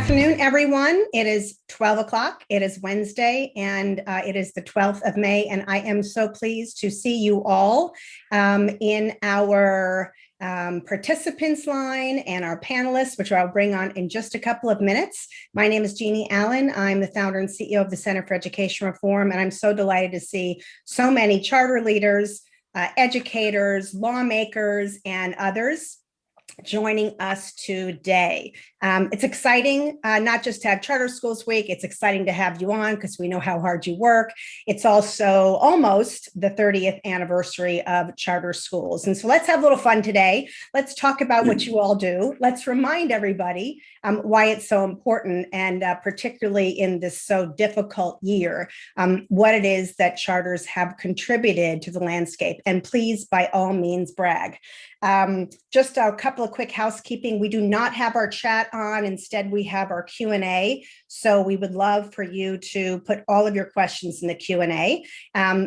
afternoon, everyone. It is 12 o'clock. It is Wednesday, and it is the 12th of May, and I am so pleased to see you all in our participants line and our panelists, which I'll bring on in just a couple of minutes. My name is Jeannie Allen. I'm the founder and CEO of the Center for Education Reform, and I'm so delighted to see so many charter leaders, educators, lawmakers, and others joining us today. It's exciting, not just to have Charter Schools Week, it's exciting to have you on because we know how hard you work. It's also almost the 30th anniversary of charter schools. And so let's have a little fun today. Let's talk about what you all do. Let's remind everybody why it's so important, and particularly in this so difficult year, what it is that charters have contributed to the landscape. And please, by all means, brag. Just a couple of quick housekeeping. We do not have our chat on. Instead, we have our Q&A. So we would love for you to put all of your questions in the Q&A.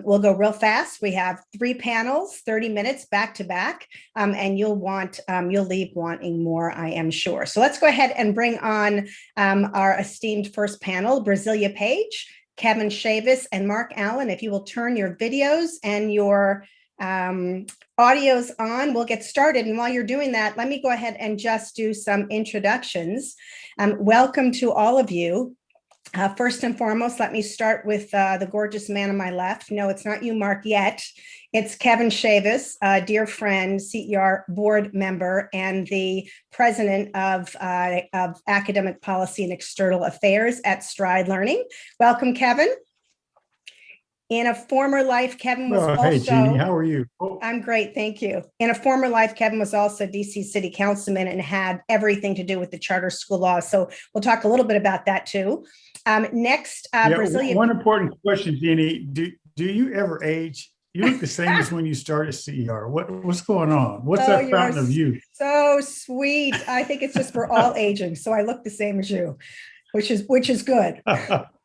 We'll go real fast. We have 3 panels, 30 minutes back to back, and you'll leave wanting more, I am sure. So let's go ahead and bring on our esteemed first panel, Brasilia Page, Kevin Chavis, and Mark Allen. If you will turn your videos and your audio's on, we'll get started. And while you're doing that, let me go ahead and just do some introductions. Welcome to all of you. First and foremost, let me start with the gorgeous man on my left. No, it's not you, Mark, yet. It's Kevin Chavis, a dear friend, CER board member, and the president of Academic Policy and External Affairs at Stride Learning. Welcome, Kevin. In a former life, Kevin was also— Hey, Jeannie, how are you? I'm great, thank you. In a former life, Kevin was also DC City Councilman and had everything to do with the charter school law. So we'll talk a little bit about that too. Next, Brasilia. One important question, Jeannie. Do you ever age? You look the same as when you started CER. What's going on? What's that fountain of youth? So sweet. I think it's just for all aging. So I look the same as you, which is good.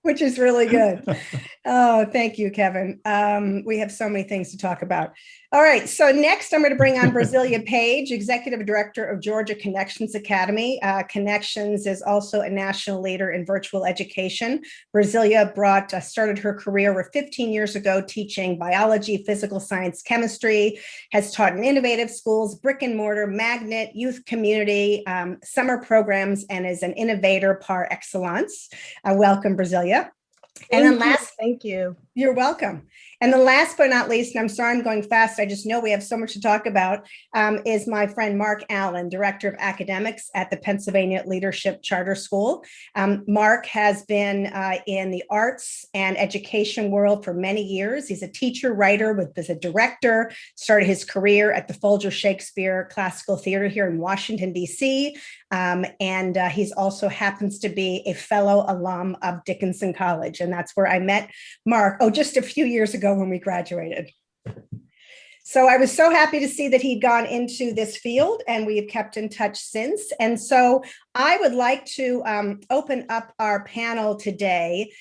Which is really good. Oh, thank you, Kevin. We have so many things to talk about. All right, so next I'm going to bring on Brasilia Page, Executive Director of Georgia Connections Academy. Connections is also a national leader in virtual education. Brasilia started her career over 15 years ago teaching biology, physical science, chemistry, has taught in innovative schools, brick and mortar, magnet, youth community, summer programs, and is an innovator par excellence. Welcome, Brasilia. And then thank you. You're welcome. And the last but not least, and I'm sorry I'm going fast, I just know we have so much to talk about, is my friend Mark Allen, Director of Academics at the Pennsylvania Leadership Charter School. Mark has been in the arts and education world for many years. He's a teacher, writer, as a director, started his career at the Folger Shakespeare Classical Theater here in Washington, D.C., and he's also happens to be a fellow alum of Dickinson College, and that's where I met Mark, just a few years ago when we graduated. So I was so happy to see that he'd gone into this field, and we've kept in touch since. And so I would like to open up our panel today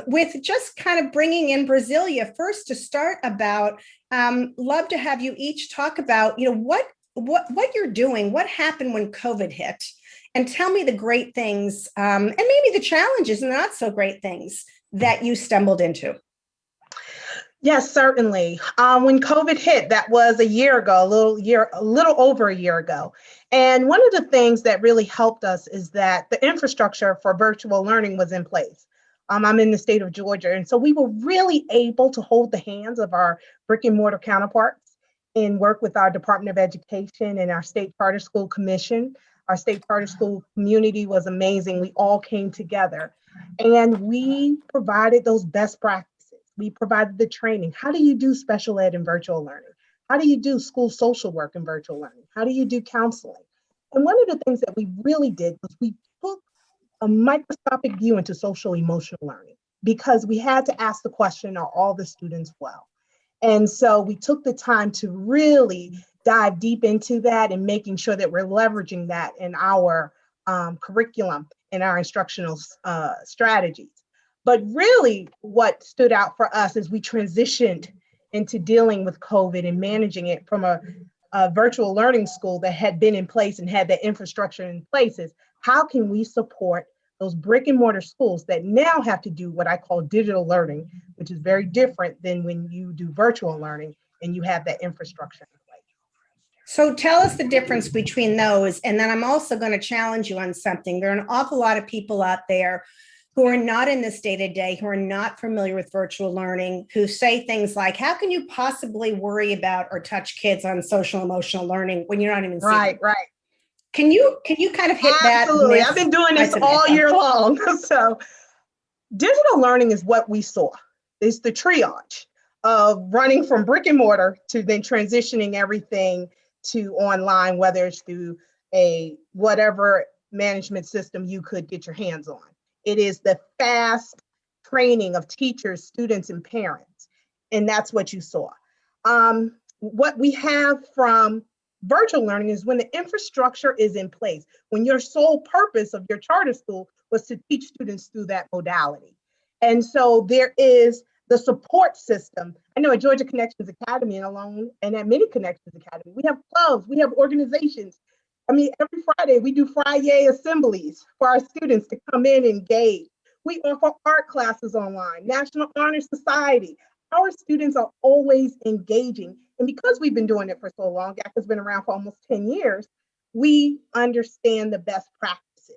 with just kind of bringing in Brasilia first to start about. Love to have you each talk about, what you're doing, what happened when COVID hit, and tell me the great things and maybe the challenges and the not so great things that you stumbled into. Yes, certainly. When COVID hit, that was a year ago, a little over a year ago. And one of the things that really helped us is that the infrastructure for virtual learning was in place. I'm in the state of Georgia, and so we were really able to hold the hands of our brick and mortar counterparts and work with our Department of Education and our State Charter School Commission. Our State Charter School community was amazing. We all came together and we provided those best practices. We provided the training. How do you do special ed in virtual learning? How do you do school social work in virtual learning? How do you do counseling? And one of the things that we really did was we took a microscopic view into social emotional learning, because we had to ask the question, are all the students well? And so we took the time to really dive deep into that and making sure that we're leveraging that in our curriculum and our instructional strategies. But really what stood out for us as we transitioned into dealing with COVID and managing it from a virtual learning school that had been in place and had the infrastructure in place is, how can we support those brick and mortar schools that now have to do what I call digital learning, which is very different than when you do virtual learning and you have that infrastructure in place. So tell us the difference between those. And then I'm also going to challenge you on something. There are an awful lot of people out there who are not in this day-to-day, who are not familiar with virtual learning, who say things like, how can you possibly worry about or touch kids on social emotional learning when you're not even seeing them? Right. Can you kind of hit that? Absolutely. Myth? I've been doing this all year long. So digital learning is what we saw. It's the triage of running from brick and mortar to then transitioning everything to online, whether it's through a whatever management system you could get your hands on. It is the fast training of teachers, students, and parents. And that's what you saw. What we have from virtual learning is when the infrastructure is in place, when your sole purpose of your charter school was to teach students through that modality. And so there is the support system. I know at Georgia Connections Academy and alone, and at many Connections Academy, we have clubs, we have organizations. I mean, every Friday we do Friday assemblies for our students to come in and engage. We offer art classes online, National Honor Society. Our students are always engaging. And because we've been doing it for so long, GAC has been around for almost 10 years, we understand the best practices.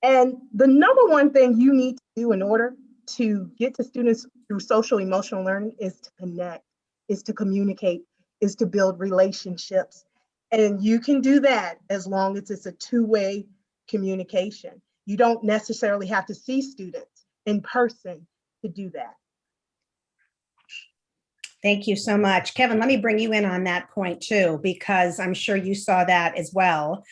And the number one thing you need to do in order to get to students through social emotional learning is to connect, is to communicate, is to build relationships. And you can do that as long as it's a two-way communication. You don't necessarily have to see students in person to do that. Thank you so much. Kevin, let me bring you in on that point too, because I'm sure you saw that as well.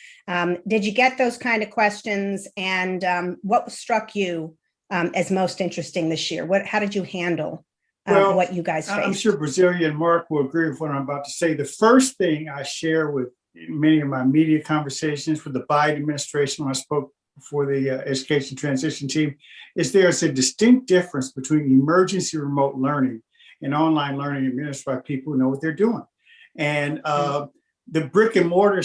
Did you get those kind of questions? And what struck you as most interesting this year? How did you handle what you guys faced? I'm sure Brasilia and Mark will agree with what I'm about to say. The first thing I share with many of my media conversations with the Biden administration when I spoke before the education transition team is there's a distinct difference between emergency remote learning and online learning administered by people who know what they're doing. And the brick and mortar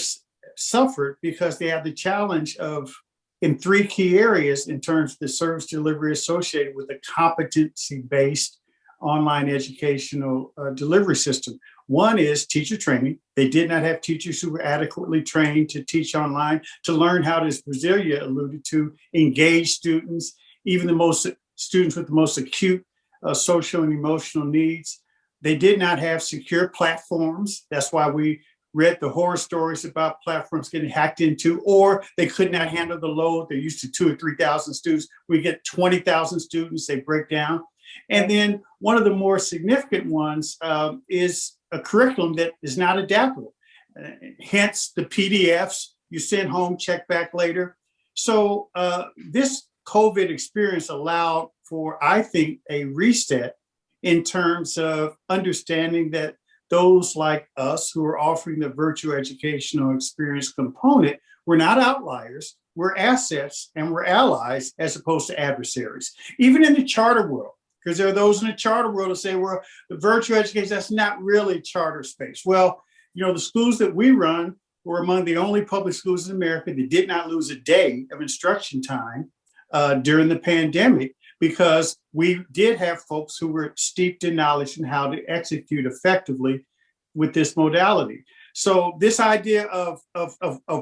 suffered because they have the challenge of, in three key areas in terms of the service delivery associated with a competency-based online educational delivery system. One is teacher training. They did not have teachers who were adequately trained to teach online, to learn how, as Brasilia alluded to, engage students, even the most students with the most acute social and emotional needs. They did not have secure platforms. That's why we read the horror stories about platforms getting hacked into, or they could not handle the load. They're used to 2,000 or 3,000 students. We get 20,000 students, they break down. And then one of the more significant ones is a curriculum that is not adaptable. Hence the PDFs you send home, check back later. So this COVID experience allowed for, I think, a reset in terms of understanding that those like us who are offering the virtual educational experience component, we're not outliers, we're assets and we're allies as opposed to adversaries. Even in the charter world, because there are those in the charter world who say, well, the virtual education, that's not really charter space. Well, you know, the schools that we run were among the only public schools in America that did not lose a day of instruction time during the pandemic, because we did have folks who were steeped in knowledge and how to execute effectively with this modality. So this idea of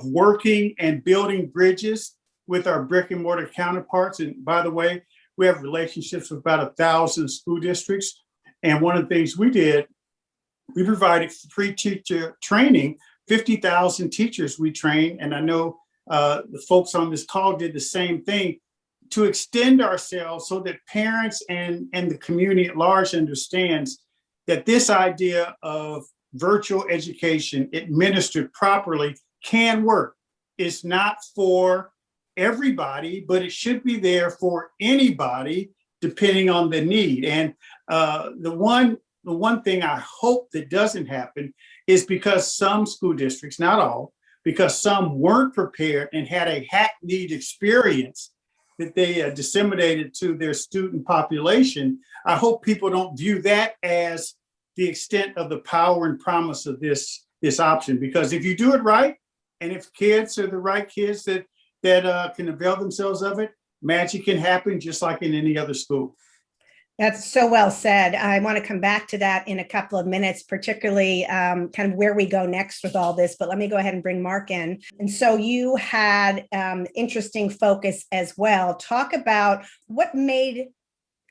working and building bridges with our brick and mortar counterparts, and by the way, we have relationships with about 1,000 school districts. And one of the things we did, we provided free teacher training, 50,000 teachers we trained. And I know the folks on this call did the same thing to extend ourselves so that parents and the community at large understands that this idea of virtual education administered properly can work. It's not for everybody, but it should be there for anybody depending on the need. And the one thing I hope that doesn't happen is because some school districts, not all, because some weren't prepared and had a hackneyed experience that they disseminated to their student population. I hope people don't view that as the extent of the power and promise of this option. Because if you do it right, and if kids are the right kids that can avail themselves of it, magic can happen just like in any other school. That's so well said. I want to come back to that in a couple of minutes, particularly kind of where we go next with all this. But let me go ahead and bring Mark in. And so you had interesting focus as well. Talk about what made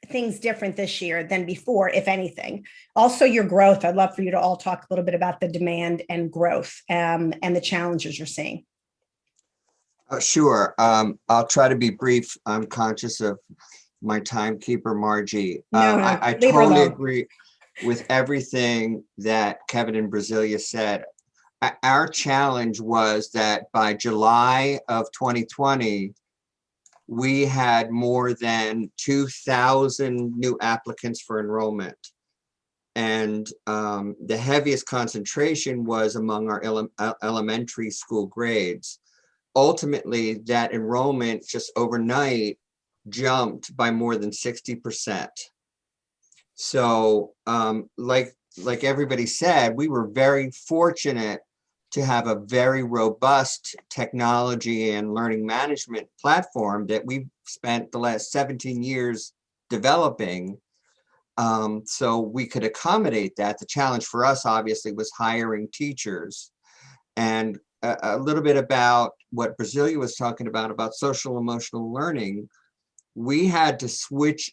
things different this year than before, if anything. Also, your growth. I'd love for you to all talk a little bit about the demand and growth and the challenges you're seeing. Sure. I'll try to be brief. I'm conscious of my timekeeper, Margie. No, I leave her totally alone. agree with everything that Kevin and Brasilia said. Our challenge was that by July of 2020, we had more than 2,000 new applicants for enrollment. And the heaviest concentration was among our elementary school grades. Ultimately, that enrollment just overnight jumped by more than 60%. So like everybody said, we were very fortunate to have a very robust technology and learning management platform that we've spent the last 17 years developing. So we could accommodate that. The challenge for us, obviously, was hiring teachers. And a little bit about what Brasilia was talking about social emotional learning. We had to switch.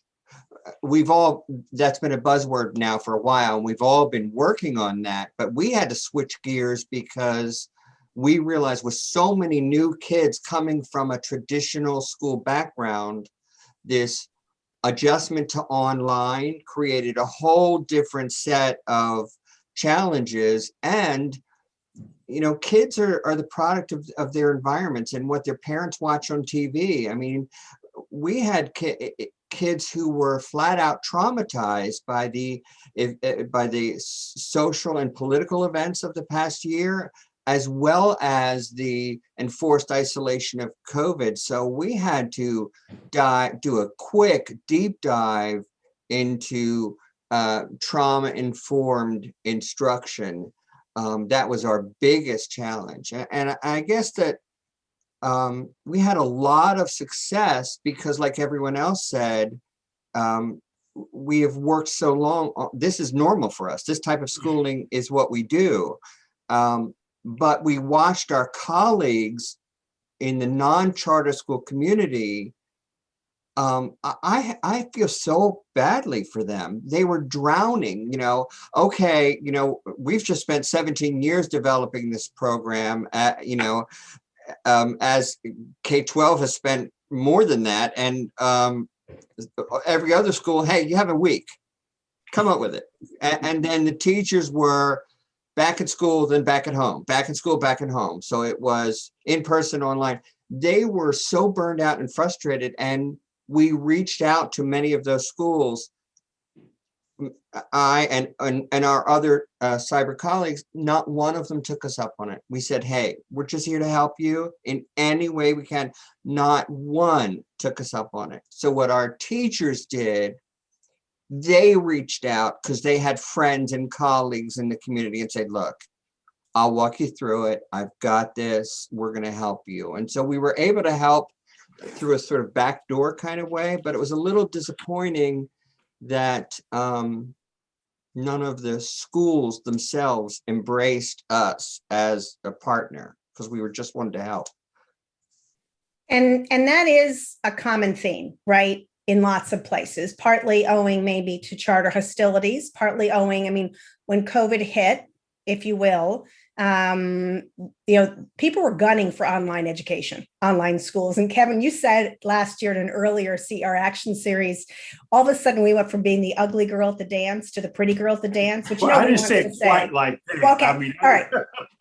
That's been a buzzword now for a while, and we've all been working on that, but we had to switch gears because we realized with so many new kids coming from a traditional school background, this adjustment to online created a whole different set of challenges. And kids are the product of their environments and what their parents watch on TV. I mean, we had kids who were flat out traumatized by the social and political events of the past year, as well as the enforced isolation of COVID. So we had to do a quick deep dive into trauma-informed instruction. That was our biggest challenge. And I guess that we had a lot of success because, like everyone else said, we have worked so long. This is normal for us. This type of schooling is what we do. But we watched our colleagues in the non-charter school community. I feel so badly for them. They were drowning, okay, we've just spent 17 years developing this program, as K-12 has spent more than that. And every other school, hey, you have a week, come up with it. And then the teachers were back at school, then back at home, back in school, back at home. So it was in person, online. They were so burned out and frustrated. And we reached out to many of those schools. I and our other cyber colleagues, not one of them took us up on it. We said, hey, we're just here to help you in any way we can. Not one took us up on it. So what our teachers did, they reached out because they had friends and colleagues in the community and said, look, I'll walk you through it. I've got this. We're going to help you. And so we were able to help through a sort of backdoor kind of way, but it was a little disappointing that none of the schools themselves embraced us as a partner because we were just wanted to help. And that is a common theme, right? In lots of places, partly owing maybe to charter hostilities, partly owing, when COVID hit, if you will, people were gunning for online education, online schools. And Kevin, you said last year in an earlier CER action series, all of a sudden we went from being the ugly girl at the dance to the pretty girl at the dance, which I didn't say it quite like that. Well, okay, all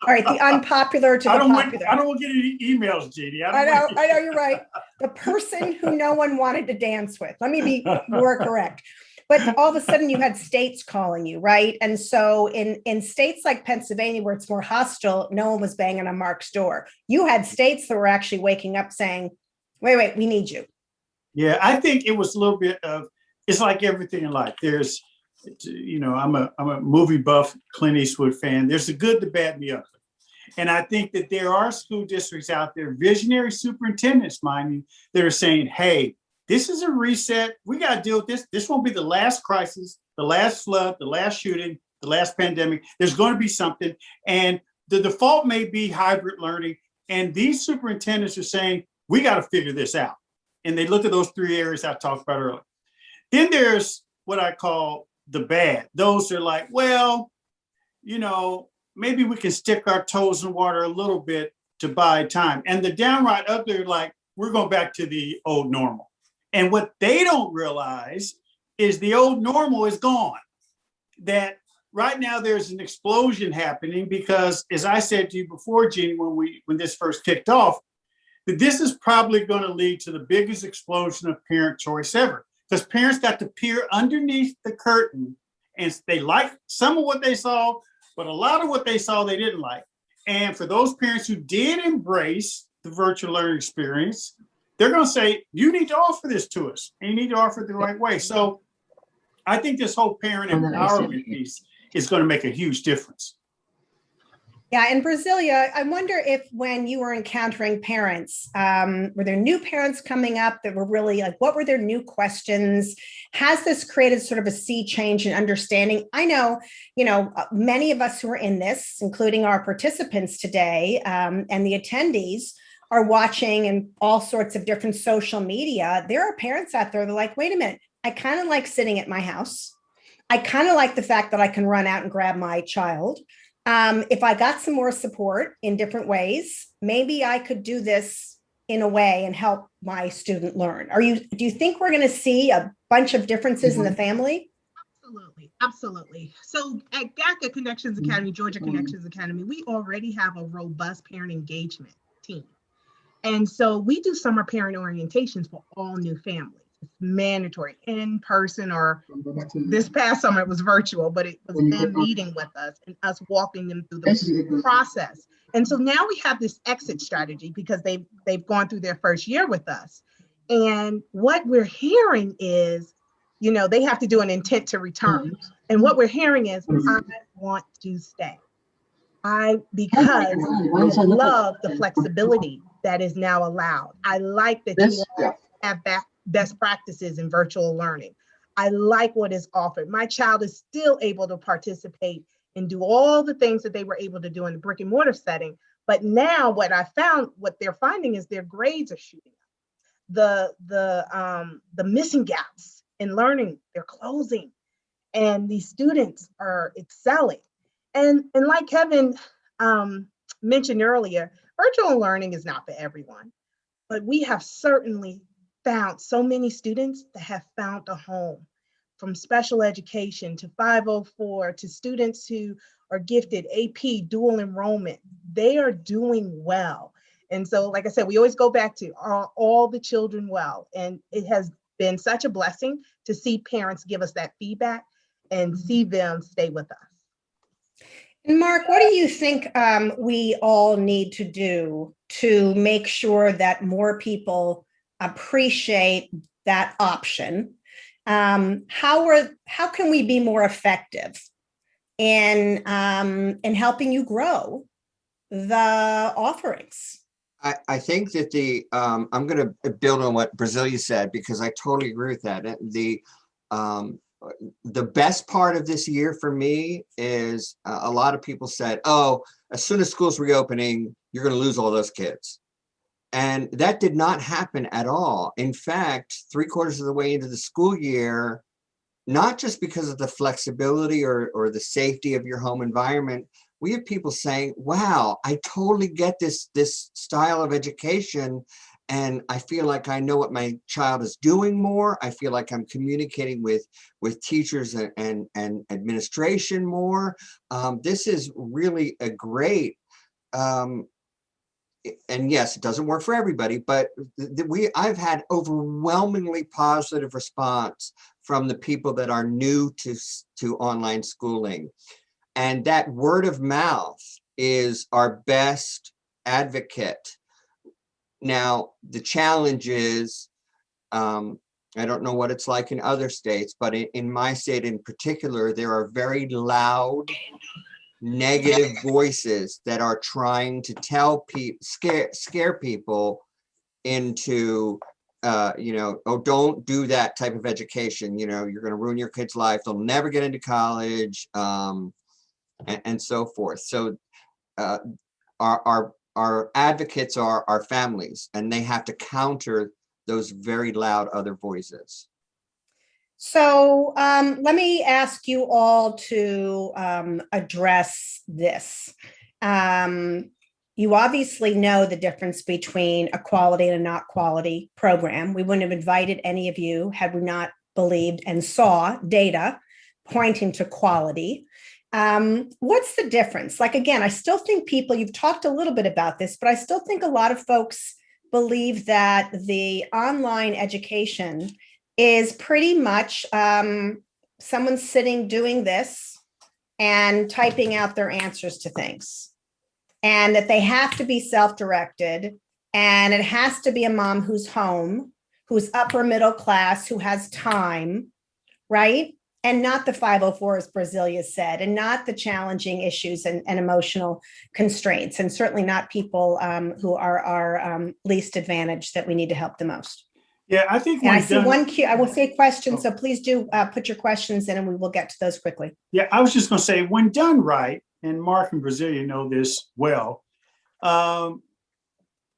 right. The unpopular to the popular. I don't want to get any emails, Jeannie. I know you're right. The person who no one wanted to dance with. Let me be more correct. But all of a sudden you had states calling you, right? And so in states like Pennsylvania, where it's more hostile, no one was banging on Mark's door. You had states that were actually waking up saying, wait, we need you. Yeah, I think it was a little bit of, it's like everything in life. There's, I'm a movie buff, Clint Eastwood fan. There's the good, the bad, and the ugly. And I think that there are school districts out there, visionary superintendents, mind you, that are saying, hey, this is a reset. We got to deal with this. This won't be the last crisis, the last flood, the last shooting, the last pandemic. There's going to be something. And the default may be hybrid learning. And these superintendents are saying, we got to figure this out. And they look at those three areas I talked about earlier. Then there's what I call the bad. Those are like, well, maybe we can stick our toes in water a little bit to buy time. And the downright ugly are like, we're going back to the old normal. And what they don't realize is the old normal is gone. That right now there's an explosion happening because, as I said to you before, Jeannie, when this first kicked off, that this is probably going to lead to the biggest explosion of parent choice ever. Because parents got to peer underneath the curtain and they liked some of what they saw, but a lot of what they saw they didn't like. And for those parents who did embrace the virtual learning experience, they're going to say, you need to offer this to us and you need to offer it the right way. So I think this whole parent empowerment piece is going to make a huge difference. Yeah, in Brasilia, I wonder if when you were encountering parents, were there new parents coming up that were really like, what were their new questions? Has this created sort of a sea change in understanding? I know, many of us who are in this, including our participants today and the attendees, are watching in all sorts of different social media. There are parents out there that are like, wait a minute, I kind of like sitting at my house. I kind of like the fact that I can run out and grab my child. If I got some more support in different ways, maybe I could do this in a way and help my student learn. Do you think we're going to see a bunch of differences in the family? Absolutely. So at GACA Connections Academy, Georgia Connections Academy, we already have a robust parent engagement team. And so we do summer parent orientations for all new families. It's mandatory in person, or this past summer it was virtual, but it was them meeting with us and us walking them through the process. And so now we have this exit strategy because they've gone through their first year with us. And what we're hearing is, they have to do an intent to return. And what we're hearing is, I want to stay. Because I love the flexibility that is now allowed. I like that you have best practices in virtual learning. I like what is offered. My child is still able to participate and do all the things that they were able to do in the brick and mortar setting. But now what they're finding is their grades are shooting up. The missing gaps in learning, they're closing, and these students are excelling. And like Kevin mentioned earlier, virtual learning is not for everyone, but we have certainly found so many students that have found a home, from special education to 504 to students who are gifted AP dual enrollment. They are doing well. And so, like I said, we always go back to, are all the children well? And it has been such a blessing to see parents give us that feedback and see them stay with us. And Mark, what do you think we all need to do to make sure that more people appreciate that option? How can we be more effective in helping you grow the offerings? I think that I'm going to build on what Brasilia said, because I totally agree with that. The best part of this year for me is a lot of people said, oh, as soon as school's reopening, you're going to lose all those kids. And that did not happen at all. In fact, 3/4 of the way into the school year, not just because of the flexibility or the safety of your home environment, we have people saying, wow, I totally get this style of education. And I feel like I know what my child is doing more. I feel like I'm communicating with teachers and administration more. This is really a great, and yes, it doesn't work for everybody, but I've had overwhelmingly positive response from the people that are new to online schooling. And that word of mouth is our best advocate. Now, the challenge is, I don't know what it's like in other states, but in my state in particular, there are very loud negative voices that are trying to tell people, scare people into, oh, don't do that type of education. You're going to ruin your kid's life. They'll never get into college, and so forth. So our advocates are our families, and they have to counter those very loud other voices. So let me ask you all to address this. You obviously know the difference between a quality and a not quality program. We wouldn't have invited any of you had we not believed and saw data pointing to quality. What's the difference? Like, again, I still think people, you've talked a little bit about this, but I still think a lot of folks believe that the online education is pretty much someone sitting doing this and typing out their answers to things, and that they have to be self-directed, and it has to be a mom who's home, who's upper middle class, who has time, right? And not the 504, as Brasilia said, and not the challenging issues and emotional constraints, and certainly not people who are least advantaged that we need to help the most. Yeah, I think And I see one queue. I will say questions, so please do put your questions in, and we will get to those quickly. Yeah, I was just going to say, when done right, and Mark and Brasilia know this well, the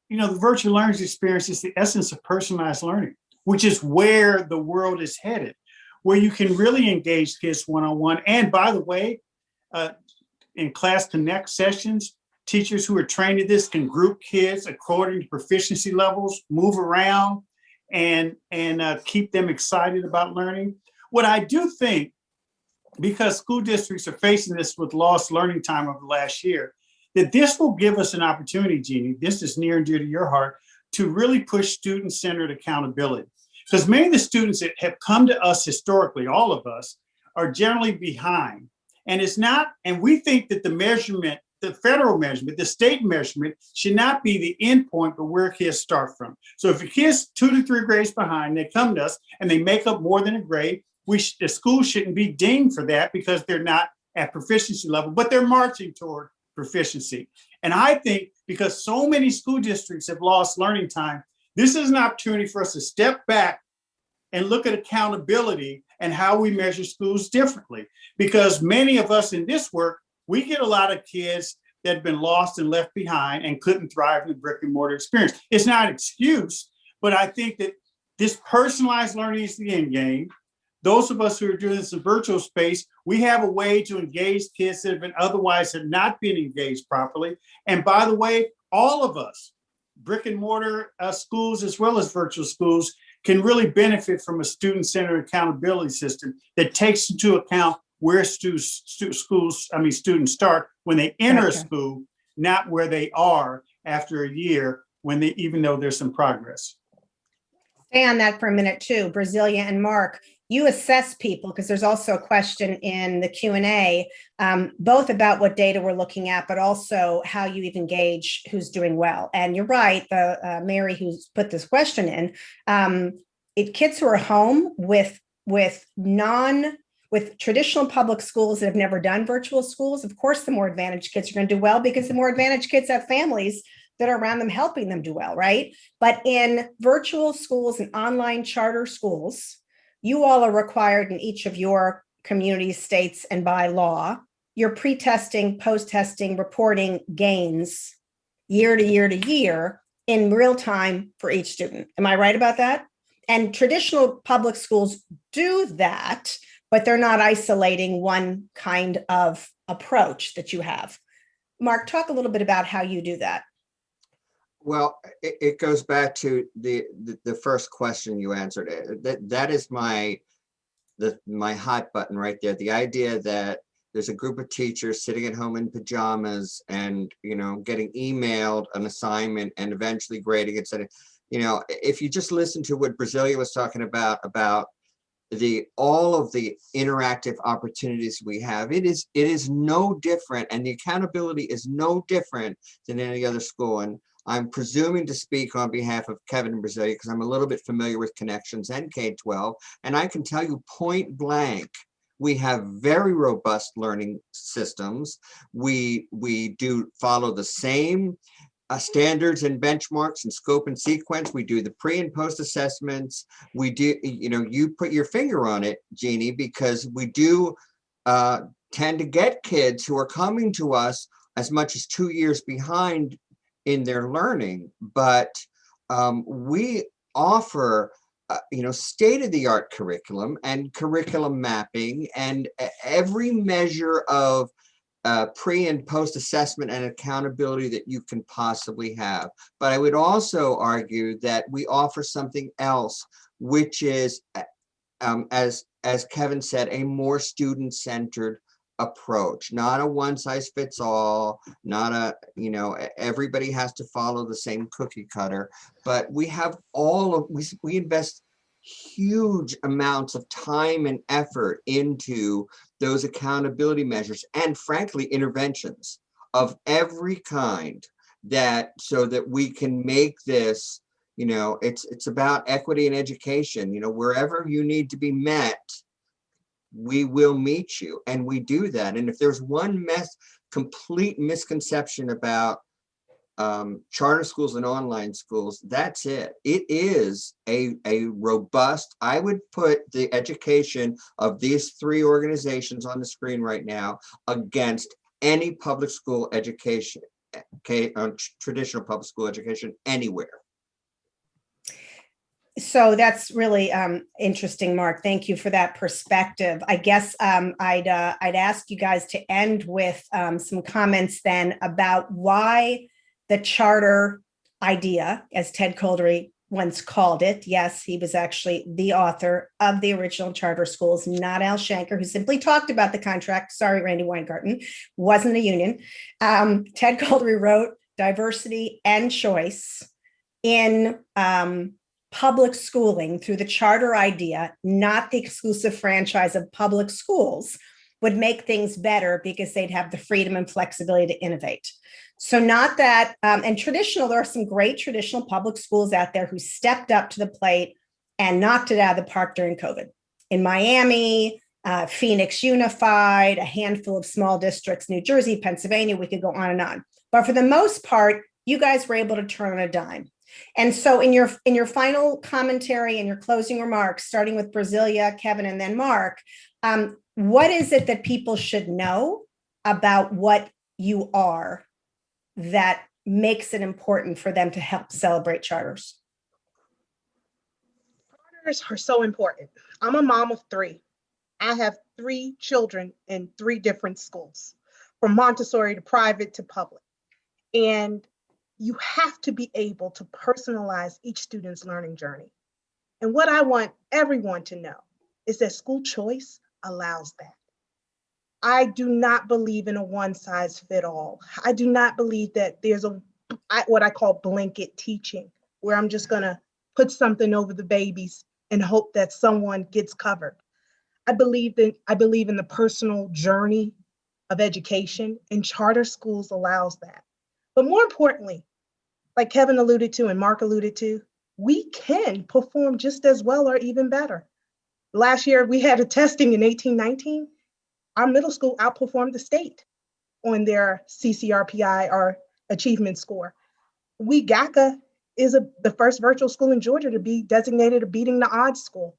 virtual learning experience is the essence of personalized learning, which is where the world is headed, where you can really engage kids one-on-one. And by the way, in Class Connect sessions, teachers who are trained in this can group kids according to proficiency levels, move around, and keep them excited about learning. What I do think, because school districts are facing this with lost learning time over the last year, that this will give us an opportunity, Jeannie, this is near and dear to your heart, to really push student-centered accountability. Because many of the students that have come to us historically, all of us, are generally behind. And it's not, and we think that the measurement, the federal measurement, the state measurement should not be the end point, but where kids start from. So if a kid's 2 to 3 grades behind, they come to us and they make up more than a grade, the school shouldn't be dinged for that because they're not at proficiency level, but they're marching toward proficiency. And I think because so many school districts have lost learning time, this is an opportunity for us to step back and look at accountability and how we measure schools differently. Because many of us in this work, we get a lot of kids that have been lost and left behind and couldn't thrive in the brick and mortar experience. It's not an excuse, but I think that this personalized learning is the end game. Those of us who are doing this in virtual space, we have a way to engage kids that have been otherwise have not been engaged properly. And by the way, all of us, brick and mortar schools as well as virtual schools, can really benefit from a student-centered accountability system that takes into account where students start when they enter a school, not where they are after a year even though there's some progress. Stay on that for a minute too, Brasilia and Mark. You assess people, because there's also a question in the Q&A, both about what data we're looking at, but also how you even gauge who's doing well. And you're right, Mary, who's put this question in, kids who are home with traditional public schools that have never done virtual schools, of course, the more advantaged kids are going to do well because the more advantaged kids have families that are around them helping them do well, right? But in virtual schools and online charter schools, you all are required in each of your communities, states, and by law, you're pre-testing, post-testing, reporting gains year to year to year in real time for each student. Am I right about that? And traditional public schools do that, but they're not isolating one kind of approach that you have. Mark, talk a little bit about how you do that. Well, it goes back to the first question you answered. That is my hot button right there. The idea that there's a group of teachers sitting at home in pajamas and getting emailed an assignment and eventually grading it. If you just listen to what Brasilia was talking about all of the interactive opportunities we have, it is no different, and the accountability is no different than any other school. And I'm presuming to speak on behalf of Kevin and Brasilia because I'm a little bit familiar with Connections and K-12, and I can tell you point blank, We have very robust learning systems. We do follow the same standards and benchmarks and scope and sequence. We do the pre and post assessments. We do, you put your finger on it, Jeannie, because we do tend to get kids who are coming to us as much as 2 years behind in their learning, but we offer state-of-the-art curriculum and curriculum mapping and every measure of pre and post assessment and accountability that you can possibly have. But I would also argue that we offer something else, which is, as Kevin said, a more student-centered approach, not a one-size-fits-all, not a, everybody has to follow the same cookie cutter, but we have we invest huge amounts of time and effort into those accountability measures and frankly interventions of every kind, so that we can make this, it's about equity in education. Wherever you need to be met, we will meet you, and we do that. And if there's one complete misconception about charter schools and online schools, that's it. It is a robust, I would put the education of these three organizations on the screen right now against any public school education, traditional public school education anywhere. So that's really interesting, Mark. Thank you for that perspective. I guess I'd ask you guys to end with some comments then about why the charter idea, as Ted Coldery once called it. Yes, he was actually the author of the original charter schools, not Al Shanker, who simply talked about the contract. Sorry, Randy Weingarten, wasn't a union. Ted Coldery wrote diversity and choice in public schooling through the charter idea, not the exclusive franchise of public schools, would make things better because they'd have the freedom and flexibility to innovate. So not that, and there are some great traditional public schools out there who stepped up to the plate and knocked it out of the park during COVID. In Miami, Phoenix Unified, a handful of small districts, New Jersey, Pennsylvania, we could go on and on. But for the most part, you guys were able to turn on a dime. And so in your final commentary and your closing remarks, starting with Brasilia, Kevin, and then Mark, what is it that people should know about what you are that makes it important for them to help celebrate charters? Charters are so important. I'm a mom of 3. I have 3 children in 3 different schools, from Montessori to private to public. And you have to be able to personalize each student's learning journey. And what I want everyone to know is that school choice allows that. I do not believe in a one-size-fits-all. I do not believe that there's what I call blanket teaching, where I'm just gonna put something over the babies and hope that someone gets covered. I believe in the personal journey of education, and charter schools allows that. But more importantly, like Kevin alluded to and Mark alluded to, we can perform just as well or even better. Last year, we had a testing in 1819. Our middle school outperformed the state on their CCRPI, or achievement score. GACA is the first virtual school in Georgia to be designated a beating the odds school.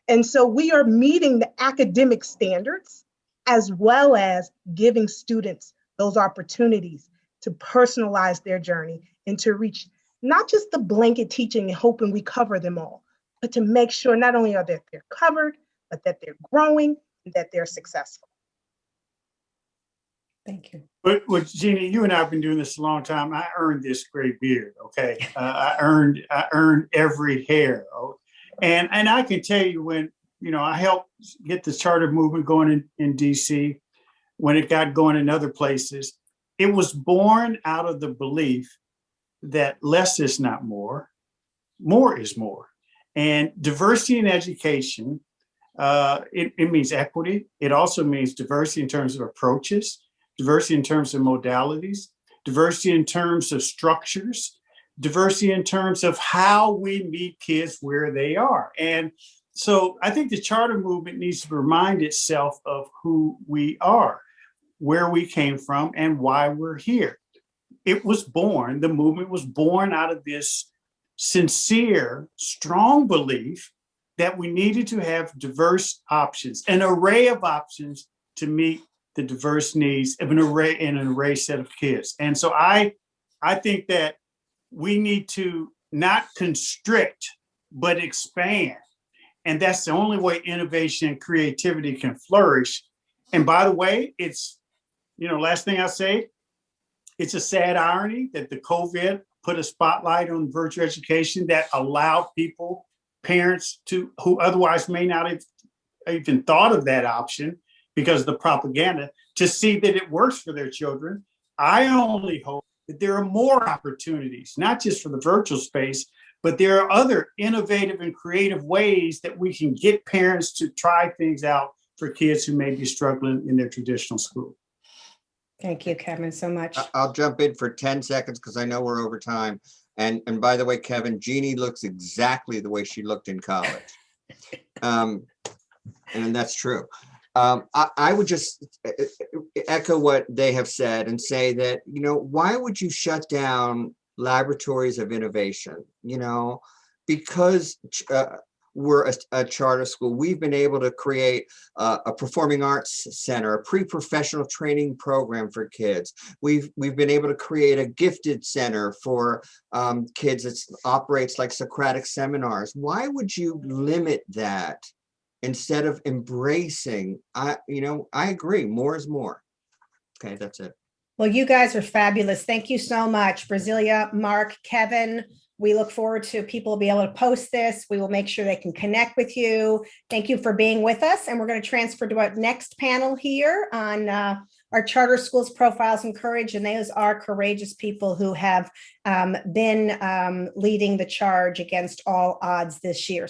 And so we are meeting the academic standards as well as giving students those opportunities to personalize their journey and to reach not just the blanket teaching and hoping we cover them all, but to make sure not only are they're covered, but that they're growing and that they're successful. Thank you. But Jeannie, you and I have been doing this a long time. I earned this gray beard, okay? I earned every hair. And I can tell you when, I helped get the charter movement going in DC, when it got going in other places, it was born out of the belief that less is not more, more is more. And diversity in education, it means equity. It also means diversity in terms of approaches, diversity in terms of modalities, diversity in terms of structures, diversity in terms of how we meet kids where they are. And So I think the charter movement needs to remind itself of who we are, where we came from, and why we're here. The movement was born out of this sincere, strong belief that we needed to have diverse options, an array of options to meet the diverse needs of an array set of kids. And so I think that we need to not constrict, but expand. And that's the only way innovation and creativity can flourish. And by the way, last thing I'll say, it's a sad irony that the COVID put a spotlight on virtual education that allowed parents who otherwise may not have even thought of that option because of the propaganda, to see that it works for their children. I only hope that there are more opportunities, not just for the virtual space, but there are other innovative and creative ways that we can get parents to try things out for kids who may be struggling in their traditional school. Thank you, Kevin, so much. I'll jump in for 10 seconds because I know we're over time. And by the way, Kevin, Jeannie looks exactly the way she looked in college. And that's true. I would just echo what they have said and say that, why would you shut down laboratories of innovation? Because we're a charter school, we've been able to create a performing arts center, a pre-professional training program for kids. We've been able to create a gifted center for kids that operates like Socratic seminars. Why would you limit that instead of embracing? I agree, more is more. Okay, that's it. Well, you guys are fabulous. Thank you so much, Brasilia, Mark, Kevin. We look forward to people be able to post this. We will make sure they can connect with you. Thank you for being with us. And we're going to transfer to our next panel here on our charter schools profiles and courage. And those are courageous people who have been leading the charge against all odds this year.